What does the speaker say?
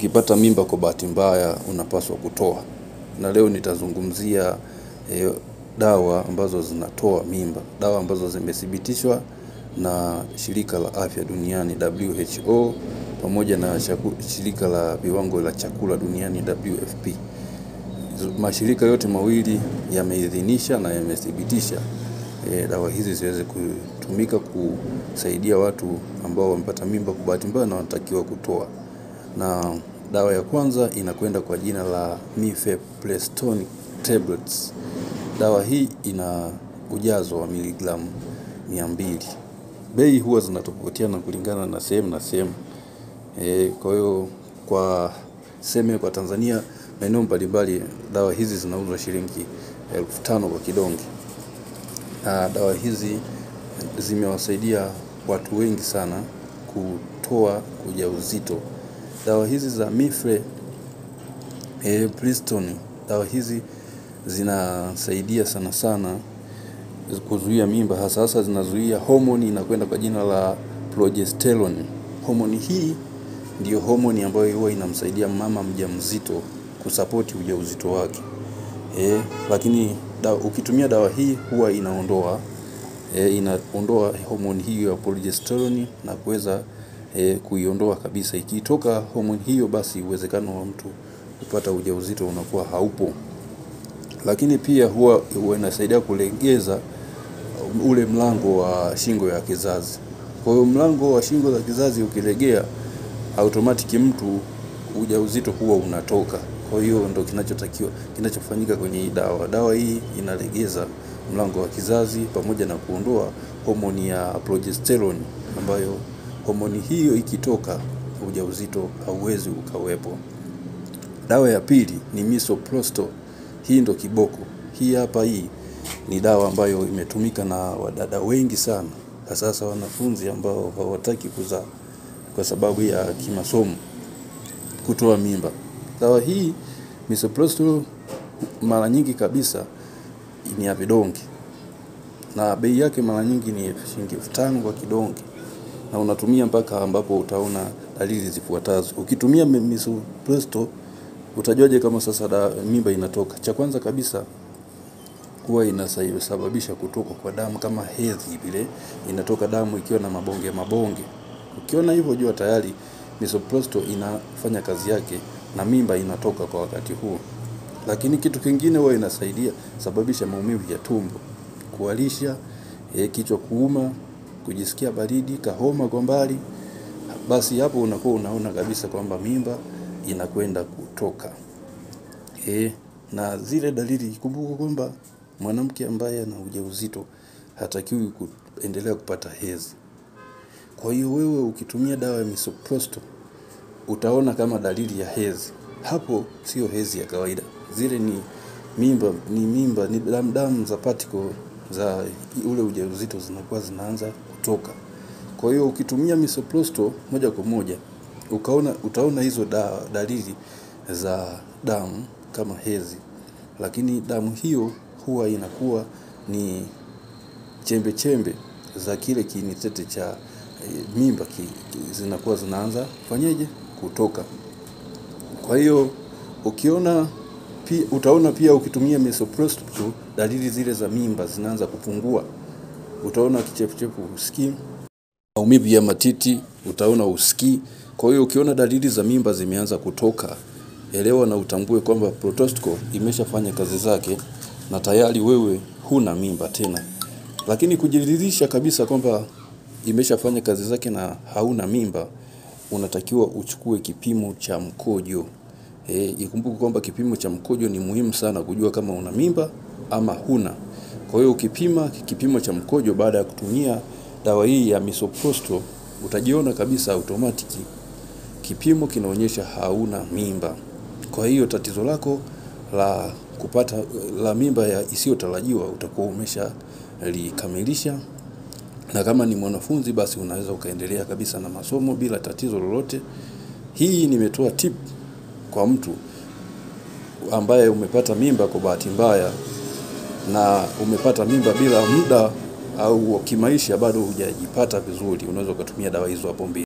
Ukipata mimba kwa bahati mbaya unapaswa kutoa. Na leo nitazungumzia dawa ambazo zinatoa mimba. Dawa ambazo zimethibitishwa na shirika la afya duniani WHO pamoja na shirika la viwango la chakula duniani WFP. Mashirika yote mawili yameidhinisha na yamethibitisha dawa hizi ziweze kutumika kusaidia watu ambao wamepata mimba kwa bahati mbaya na wanatakiwa kutoa. Na dawa ya kwanza inakwenda kwa jina la mifeprestone tablets. Dawa hii ina ujazo wa miligramu 200. Bei huwa zinatofautiana kulingana na sehemu na sehemu. Kwa hiyo kwa Tanzania maeneo mbalimbali dawa hizi zinauzwa shilingi 5,000 kwa kidonge. Na dawa hizi zimewasaidia watu wengi sana kutoa ujauzito. Dawa hizi za mifeprestone, dawa hizi zinasaidia sana kuzuia mimba, hasa zinazuia homoni inakwenda kwa jina la progesterone. Homoni hii ndio homoni ambayo huwa inamsaidia mama mjamzito kusapoti ujauzito wake. Lakini ukitumia dawa hii huwa inaondoa homoni hiyo ya progesterone na kuweza kuiondoa kabisa. Ikitoka homoni hiyo, basi uwezekano wa mtu kupata ujauzito unakuwa haupo. Lakini pia huwa inasaidia kulegeza ule mlango wa shingo ya kizazi. Kwa hiyo mlango wa shingo za kizazi ukilegea, automatic mtu ujauzito huwa unatoka. Kwa hiyo ndio kinachofanyika kwenye hii dawa. Dawa hii inalegeza mlango wa kizazi pamoja na kuondoa homoni ya progesterone, ambayo homoni hiyo ikitoka ujauzito hauwezi ukawepo. Dawa ya pili ni misoprostol. Hii ndo kiboko. Hii ni dawa ambayo imetumika na wadada wengi sana, hasa wanafunzi ambao hawataki kuzaa kwa sababu ya kimasomo, kutoa mimba. Dawa hii misoprostol mara nyingi kabisa ni ya vidonge, na bei yake mara nyingi ni shilingi 5,000 kwa kidonge, na unatumia mpaka ambapo utaona dalili zifuatazo. Ukitumia misoprostol utajuaje kama sasa mimba inatoka? Cha kwanza kabisa, huwa inasababisha kutoka kwa damu kama hedhi vile, inatoka damu ikiwa na mabonge. Ukiona hivyo jua tayari misoprostol inafanya kazi yake na mimba inatoka kwa wakati huo. Lakini kitu kingine huwa inasaidia sababisha maumivu ya tumbo, kuharisha, kichwa kuuma, kujisikia baridi, kahoma kwa mbali. Basi hapo unakuwa unaona kabisa kwamba mimba inakwenda kutoka. Na zile dalili, kumbuka kwamba mwanamke ambaye ana ujauzito hatakiwi kuendelea kupata hedhi. Kwa hiyo wewe ukitumia dawa ya misoprostol utaona kama dalili ya hedhi. Hapo sio hedhi ya kawaida. Zile ni damu za particle za ule ujauzito zinakuwa zinaanza kutoka. Kwa hiyo ukitumia misoprostol moja kwa moja utaona hizo dalili za damu kama hedhi. Lakini damu hiyo huwa inakuwa ni chembe za kile kiinitete cha mimba zinakuwa zinaanza kutoka. Kwa hiyo utaona pia ukitumia misoprostol dalili zile za mimba zinaanza kupungua. Utaona kichefuchefu usikii, maumivu ya matiti utaona usikii. Kwa hiyo ukiona dalili za mimba zimeanza kutoka, elewa na utambue kwamba progesterone imeshafanya kazi zake na tayari wewe huna mimba tena. Lakini kujiridhisha kabisa kwamba imeshafanya kazi zake na hauna mimba, unatakiwa uchukue kipimo cha mkojo. Ikumbuke kwamba kipimo cha mkojo ni muhimu sana kujua kama una mimba ama huna. Kwa hiyo ukipima kipimo cha mkojo baada ya kutumia dawa hii ya misoprostol, utajiona kabisa automatic kipimo kinaonyesha hauna mimba. Kwa hiyo tatizo lako la kupata mimba ya isiyotarajiwa utakuwa umeshalikamilisha. Na kama ni mwanafunzi, basi unaweza ukaendelea kabisa na masomo bila tatizo lolote. Hii nimetoa tip kwa mtu ambaye umepata mimba kwa bahati mbaya na umepata mimba bila muda au kimaisha bado hujajipata vizuri. Unaweza kutumia dawa hizo hapo mbele.